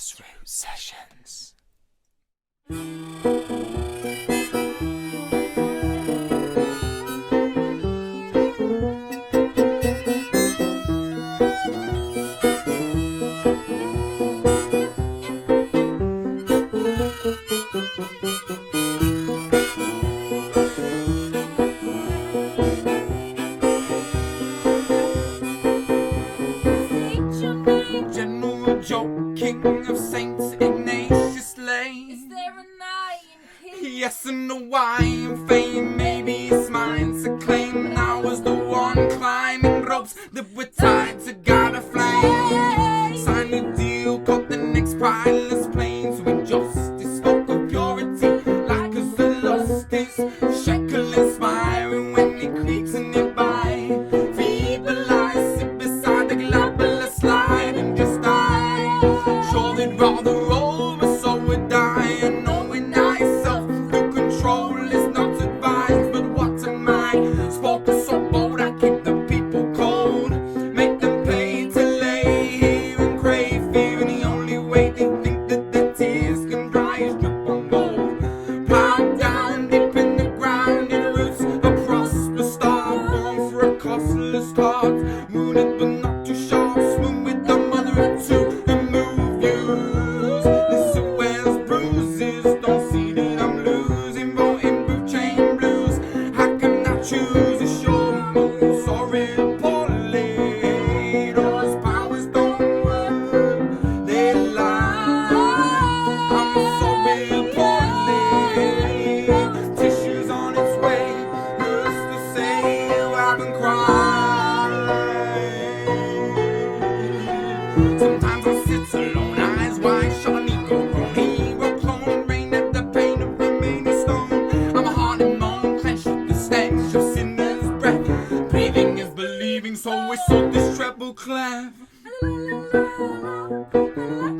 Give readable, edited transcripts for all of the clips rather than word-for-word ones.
Grassroots Sessions. King of Saints Ignatius Lane. Is there a name? Yes, and a Y and fame. Maybe it's mine to claim. I was the one climbing ropes that were tied to God a flame. Signed a deal, caught the next pilot's planes with justice, spoke of purity, like as the lost is. Shekel inspiring when it creaks and it by. Feeble eyes sit beside the globular slide and just sure they'd rather roll, but so would I. And knowing thyself through control is not advised. But what am I? Spoken so bold, I keep the people cold. Make them pay to lay here and crave fear. And the only way they think that the tears can dry is drip on gold. Plowed down deep in the ground, it roots a prosperous star. Born for a costless heart, wounded but not too sharp. Swim with the mother of two. Choose a show, sorry, Those powers don't work, they lie. I'm sorry, tissues on its way, who's to say you haven't cried? Sometimes I sit alone, eyes wide shut, ego grown, hero clone, rain at the pain of remaining stone. I'm a heart and moan, clenched with the stench of sinner's breath. Breathing is believing, so we sought this treble clef.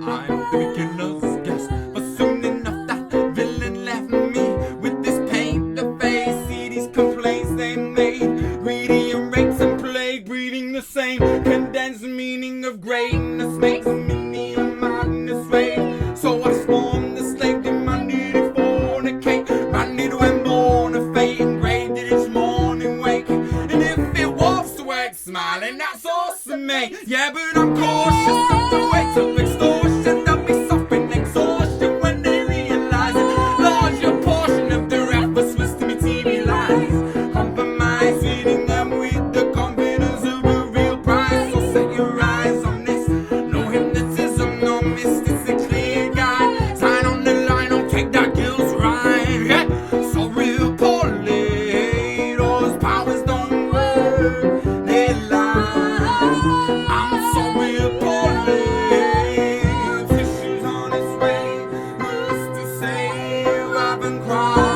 I'm the beginner's guest, but soon enough that villain left me with this pain. The face, see these complaints they made, greedy and rakes and plague, breathing the same condensed meaning of greatness makes me a madness rage. So I scorn the slave, demanded to fornicate, banded when born a fate, engraved in its morning wake. And if it was to work smiling, that's awesome, mate. Yeah, but I'm cautious of the weight of extortion. They'll be suffering exhaustion when they realize it. Larger portion of their efforts was to materialize. Compromise, feeding them with the confidence of a real prize. So set your eyes on this. No hypnotism, no mist, it's a clear guide. Sign on the line, I'll take that guilt's ride. Yeah. So real poorly, those powers don't work, they lie. I'm so real poorly, tissues on its way, who's to say you haven't cried?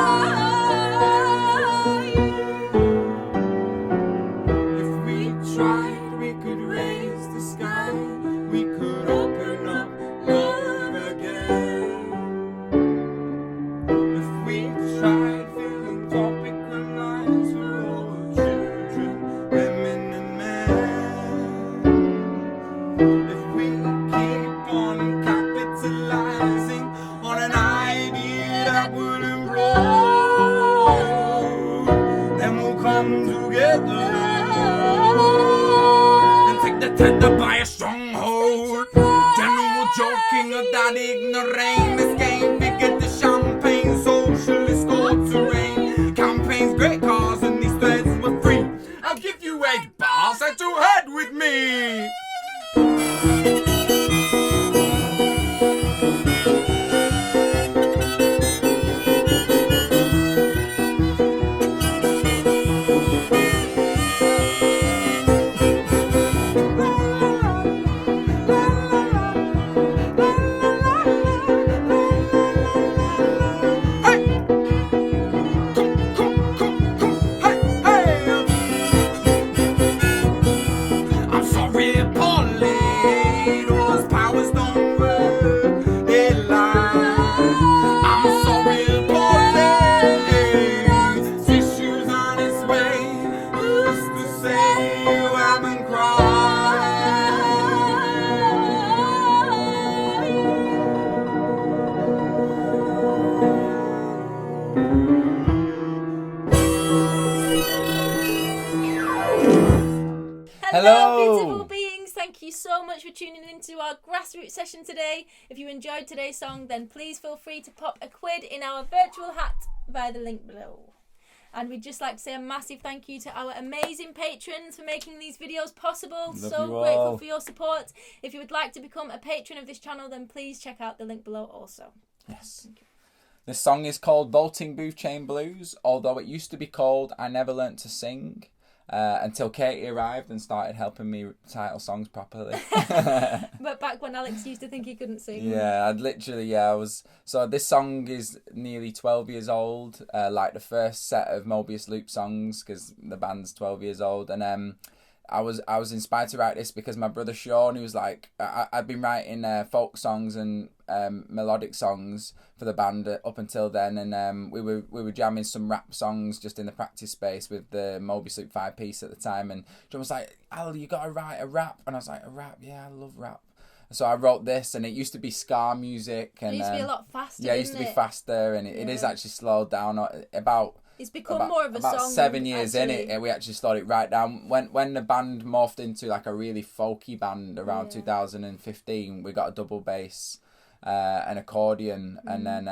If we tried, we could raise the sky, we could open up love again. If we tried philanthropical lines for all children, women and men. If we keep on capitalizing on an idea that wouldn't grow, then we'll come together and take the tether by a stronghold. General joking of that ignoramus game, figured the champagne socialist all-terrain campaigns, great cars, and these threads were free. I'll give you 8 bars, head to head with me. you so much for tuning into our grassroots session today. If you enjoyed today's song, then please feel free to pop a quid in our virtual hat via the link below. And we'd just like to say a massive thank you to our amazing patrons for making these videos possible. So grateful for your support. If you would like to become a patron of this channel, then please check out the link below also. Yes. This song is called Vaulting Booth Chain Blues, although it used to be called I Never Learnt to Sing. Until Katie arrived and started helping me title songs properly. But back when Alex used to think he couldn't sing. Yeah, I was. So this song is nearly 12 years old, like the first set of Mobius loop songs, because the band's 12 years old. And I was inspired to write this because my brother Sean, he was like, I'd been writing folk songs and melodic songs for the band up until then, and we were jamming some rap songs just in the practice space with the Mobius Loop 5-piece at the time, and John was like, Al, you gotta write a rap, and I was like, a rap? Yeah, I love rap. So I wrote this, and it used to be ska music, and it used to be a lot faster. Yeah, it used to be faster, and it is actually slowed down about. It's become more of a about song. 7 years in it, we actually slowed it right down. When the band morphed into like a really folky band around 2015, we got a double bass, an accordion, and then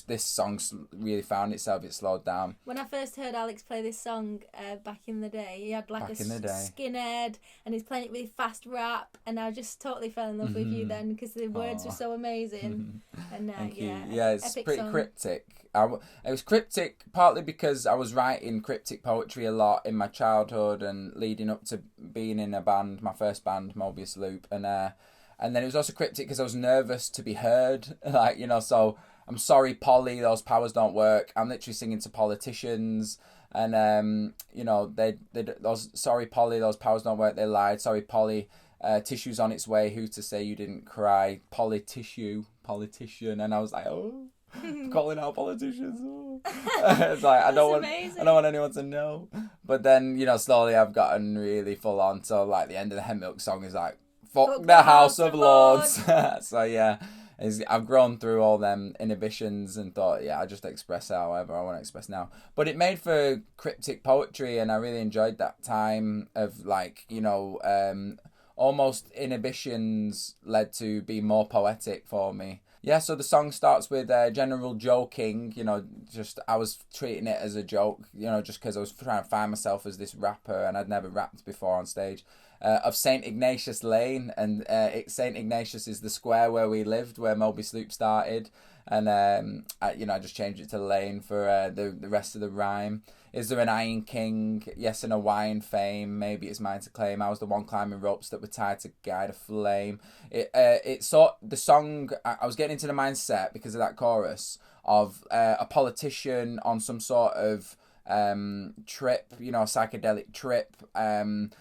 this song really found itself. It slowed down. When I first heard Alex play this song back in the day, he had like a skinhead, and he's playing it really fast rap, and I just totally fell in love with you then because the words were so amazing. And Thank you. Yeah, it's pretty cryptic. It was cryptic partly because I was writing cryptic poetry a lot in my childhood and leading up to being in a band, my first band, Mobius Loop, and then it was also cryptic because I was nervous to be heard, so I'm sorry, Polly, those powers don't work. I'm literally singing to politicians, and those sorry, Polly, those powers don't work. They lied. Sorry, Polly, tissue's on its way. Who to say you didn't cry? Politician, and I was like, oh. Calling out politicians. It's like I don't want anyone to know. But then, slowly I've gotten really full on. So like the end of the Hemilk song is like, fuck the House of Lords. So yeah, I've grown through all them inhibitions and thought, I just express however I want to express now. But it made for cryptic poetry, and I really enjoyed that time of like, almost inhibitions led to be more poetic for me. Yeah, so the song starts with general joking, just I was treating it as a joke, just because I was trying to find myself as this rapper, and I'd never rapped before on stage, of St. Ignatius Lane, and St. Ignatius is the square where we lived, where Mobius Loop started, and I just changed it to Lane for the rest of the rhyme. Is there an Iron King? Yes, and a wine fame. Maybe it's mine to claim. I was the one climbing ropes that were tied to guide a flame. The song. I was getting into the mindset because of that chorus of a politician on some sort of trip, psychedelic trip, and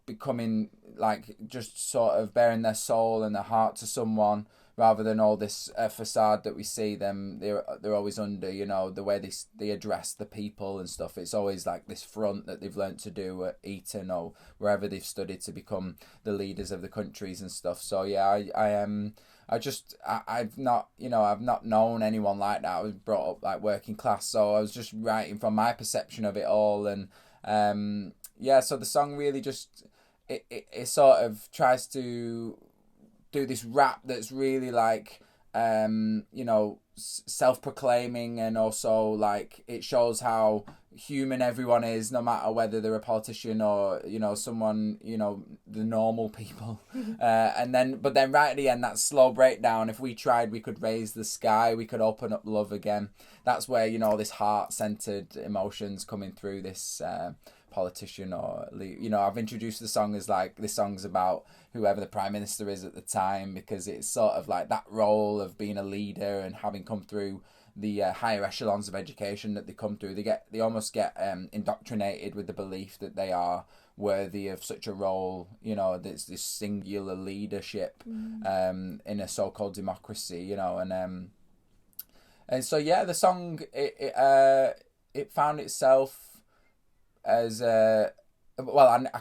becoming like just sort of bearing their soul and their heart to someone, rather than all this facade that we see them, they're always under, the way they address the people and stuff. It's always like this front that they've learnt to do at Eton or wherever they've studied to become the leaders of the countries and stuff. So yeah, I've not known anyone like that. I was brought up like working class, so I was just writing from my perception of it all, and so the song really just it sort of tries to do this rap that's really like self-proclaiming, and also like it shows how human everyone is, no matter whether they're a politician or someone, the normal people. But then right at the end, that slow breakdown, if we tried we could raise the sky, we could open up love again. That's where this heart-centered emotions coming through this politician, or I've introduced the song as like, this song's about whoever the prime minister is at the time, because it's sort of like that role of being a leader and having come through the higher echelons of education that they come through. They almost get indoctrinated with the belief that they are worthy of such a role, this singular leadership in a so-called democracy, and so the song it found itself as I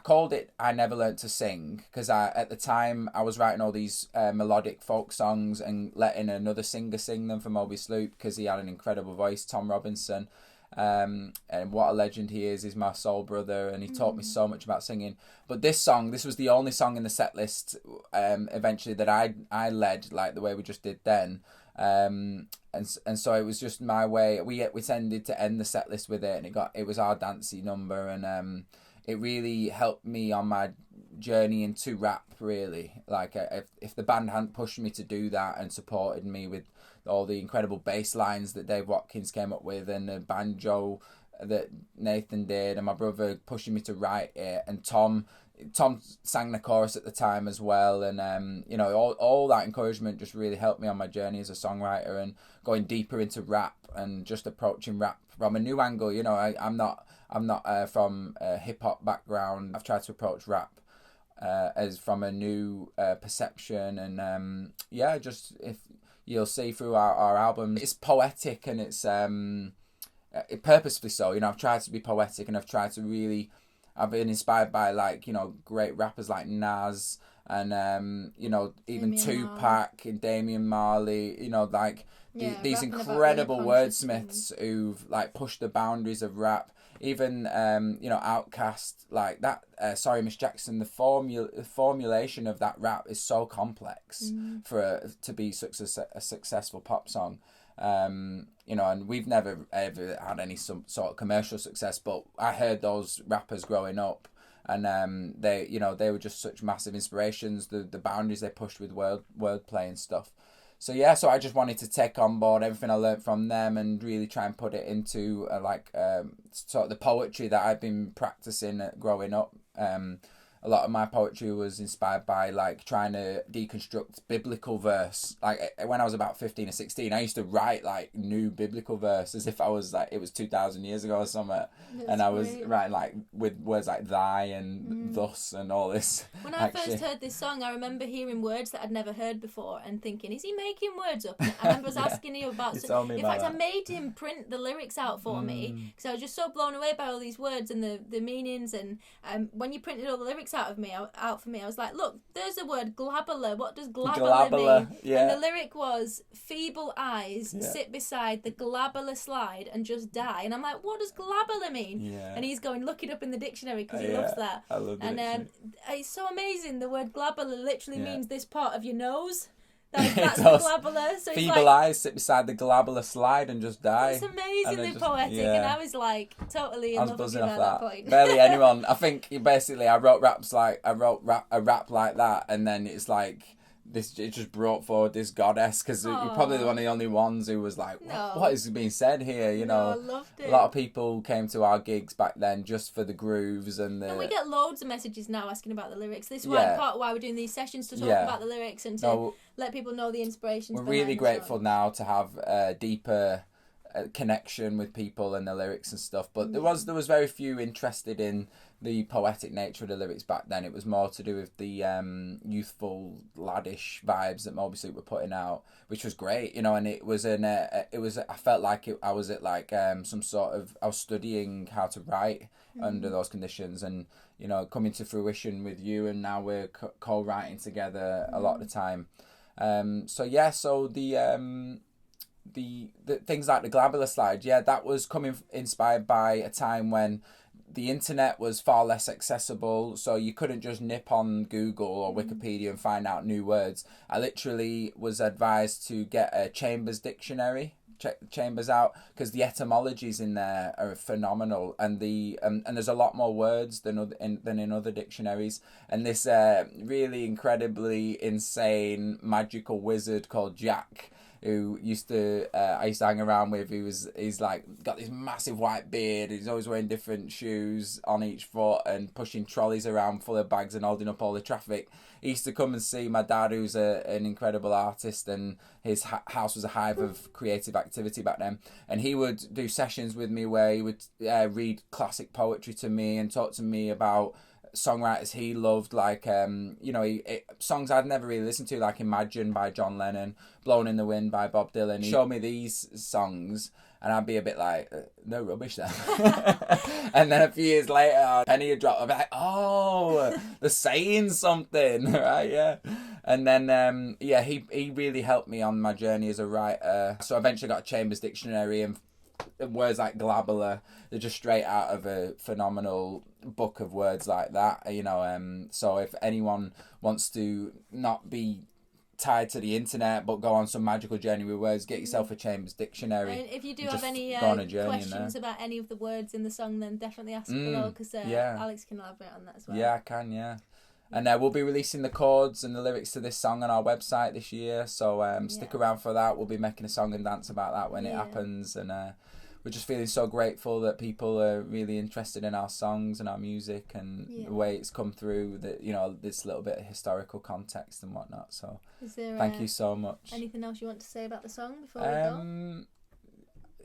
called it I Never Learnt to Sing, because at the time I was writing all these melodic folk songs and letting another singer sing them for Mobius Loop, because he had an incredible voice, Tom Robinson, And what a legend he is. He's my soul brother, and he taught me so much about singing. But this was the only song in the set list eventually that I led, like the way we just did then. And so it was just my way. We tended to end the set list with it, and it was our dancey number, and it really helped me on my journey into rap, really. Like if the band hadn't pushed me to do that and supported me with all the incredible bass lines that Dave Watkins came up with, and the banjo that Nathan did, and my brother pushing me to write it, and Tom sang the chorus at the time as well, and you know, all that encouragement just really helped me on my journey as a songwriter, and going deeper into rap and just approaching rap from a new angle. You know, I'm not from a hip hop background. I've tried to approach rap as from a new perception, and just if you'll see through our albums, it's poetic, and it's purposefully so. You know, I've tried to be poetic, and I've been inspired by, like, you know, great rappers like Nas, and you know, even Tupac and Damian Marley. You know, like these incredible wordsmiths who've like pushed the boundaries of rap. Even you know, Outkast, like that. Sorry, Miss Jackson. The formulation of that rap is so complex to be a successful pop song. You know, and we've never ever had any sort of commercial success, but I heard those rappers growing up, and they were just such massive inspirations. The boundaries they pushed with wordplay and stuff. So so I just wanted to take on board everything I learned from them and really try and put it into sort of the poetry that I've been practicing growing up. A lot of my poetry was inspired by like trying to deconstruct biblical verse. Like when I was about 15 or 16, I used to write like new biblical verse as if I was like, it was 2,000 years ago or something. And I was writing like with words like thy and thus and all this. When I first heard this song, I remember hearing words that I'd never heard before and thinking, is he making words up? And I remember us asking you about in fact, I made him print the lyrics out for me because I was just so blown away by all these words and the meanings. And when you printed all the lyrics out for me, I was like, look, there's a word, glabbler. What does glabbler mean? Yeah. And the lyric was, feeble eyes sit beside the glabbler slide and just die. And I'm like, what does glabbler mean? Yeah. And he's going, look it up in the dictionary because he loves that. I love that. And it's so amazing. The word glabbler literally means this part of your nose. That's the glabbler. So feeble eyes sit beside the glabbler slide and just die. It's amazingly poetic, and I was like totally in love with you at that point. Barely anyone. I think basically I wrote a rap like that, and then it's like it just brought forward this goddess, because you're probably one of the only ones who was like, what is being said here? You know, I loved it. A lot of people came to our gigs back then just for the grooves and we get loads of messages now asking about the lyrics. This is part of why we're doing these sessions, to talk about the lyrics and to let people know the inspirations. We're really grateful now to have a deeper connection with people and the lyrics and stuff, but there was very few interested in the poetic nature of the lyrics back then. It was more to do with the youthful laddish vibes that Mobius were putting out, which was great, you know. And I felt like I was at like I was studying how to write under those conditions, and you know, coming to fruition with you, and now we're co-writing together a lot of the time. The things like the glabbler slide, that was inspired by a time when the internet was far less accessible, so you couldn't just nip on Google or Wikipedia and find out new words. I literally was advised to get a Chambers dictionary, check Chambers out, because the etymologies in there are phenomenal, and and there's a lot more words than in other dictionaries. And this really incredibly insane magical wizard called Jack, who I used to hang around with, he's like got this massive white beard, he's always wearing different shoes on each foot and pushing trolleys around full of bags and holding up all the traffic. He used to come and see my dad, who's an incredible artist, and his house was a hive of creative activity back then. And he would do sessions with me where he would read classic poetry to me and talk to me about songwriters he loved, like songs I'd never really listened to, like Imagine by John Lennon, Blown in the Wind by Bob Dylan. He showed me these songs and I'd be a bit like, no rubbish then. And then a few years later, penny would drop, I'd be like, oh, they're saying something, right? Yeah. And then he really helped me on my journey as a writer. So I eventually got a Chambers dictionary, and words like glabella, they're just straight out of a phenomenal book of words like that, you know. So if anyone wants to not be tied to the internet but go on some magical journey with words, get yourself a Chambers dictionary. And if you do have any go on a journey questions about any of the words in the song, then definitely ask below, because Alex can elaborate on that as well. Yeah, I can, yeah. And we'll be releasing the chords and the lyrics to this song on our website this year, so stick around for that. We'll be making a song and dance about that when it happens, and we're just feeling so grateful that people are really interested in our songs and our music and the way it's come through, that, you know, this little bit of historical context and whatnot. So thank you so much. Anything else you want to say about the song before we go?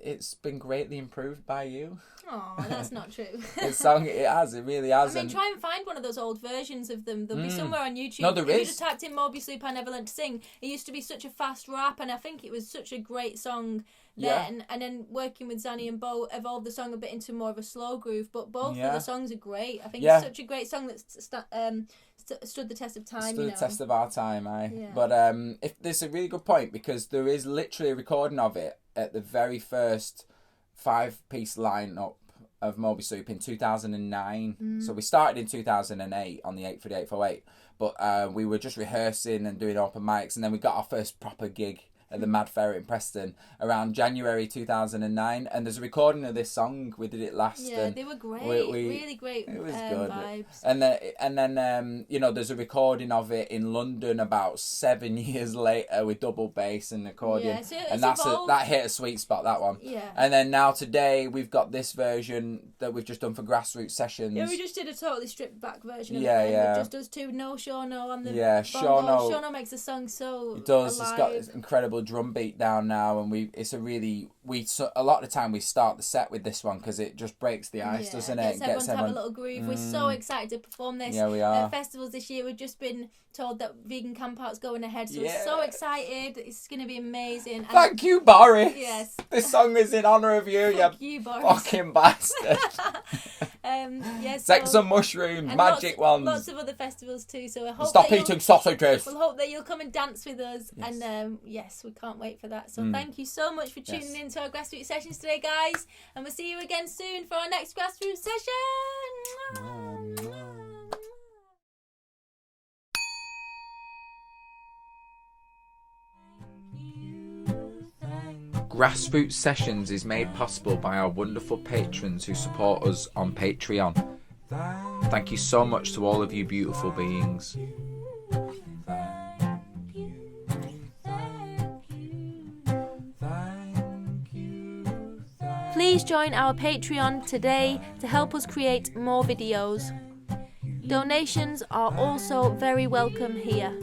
It's been greatly improved by you. Oh, that's not true. It really has. I mean, try and find one of those old versions of them. They'll be somewhere on YouTube. No, there if is. You just typed in Mobius Loop, I Never Learned to Sing. It used to be such a fast rap, and I think it was such a great song then. And then working with Zanny and Bo evolved the song a bit into more of a slow groove, but both of the songs are great. I think it's such a great song that stood the test of time. The test of our time, But if there's a really good point, because there is literally a recording of it at the very first 5-piece lineup of Mobius Loop in 2009. So we started in 2008 on the 8 for the 808, but we were just rehearsing and doing open mics, and then we got our first proper gig at the Mad Ferret in Preston around January 2009, and there's a recording of this song. We did it last. Yeah, and they were great. Really great. It was good. Vibes. And then you know, there's a recording of it in London about 7 years later with double bass and accordion, and that hit a sweet spot, that one. Yeah. And then now today we've got this version that we've just done for grassroots sessions. Yeah, we just did a totally stripped back version of it. Yeah. It just does two Shawno on the Shawno. Shawno makes the song so It does. alive. It's got this incredible drum beat down now, and a lot of the time we start the set with this one because it just breaks the ice, doesn't it? Gets everyone to have a little groove. We're so excited to perform this. Yeah, we are. At festivals this year, we've just been told that Vegan Camp Out's going ahead, so we're so excited. It's going to be amazing. And thank you, Boris. Yes. This song is in honour of you. Thank you, Boris. Fucking bastard. Take some mushrooms, magic ones. Lots of other festivals too. So I hope stop eating sausages. We'll hope that you'll come and dance with us. Yes. And yes, we can't wait for that. So thank you so much for tuning in to our grassroots sessions today, guys. And we'll see you again soon for our next grassroots session. Grassroots Sessions is made possible by our wonderful patrons who support us on Patreon. Thank you so much to all of you beautiful beings. Please join our Patreon today to help us create more videos. Donations are also very welcome here.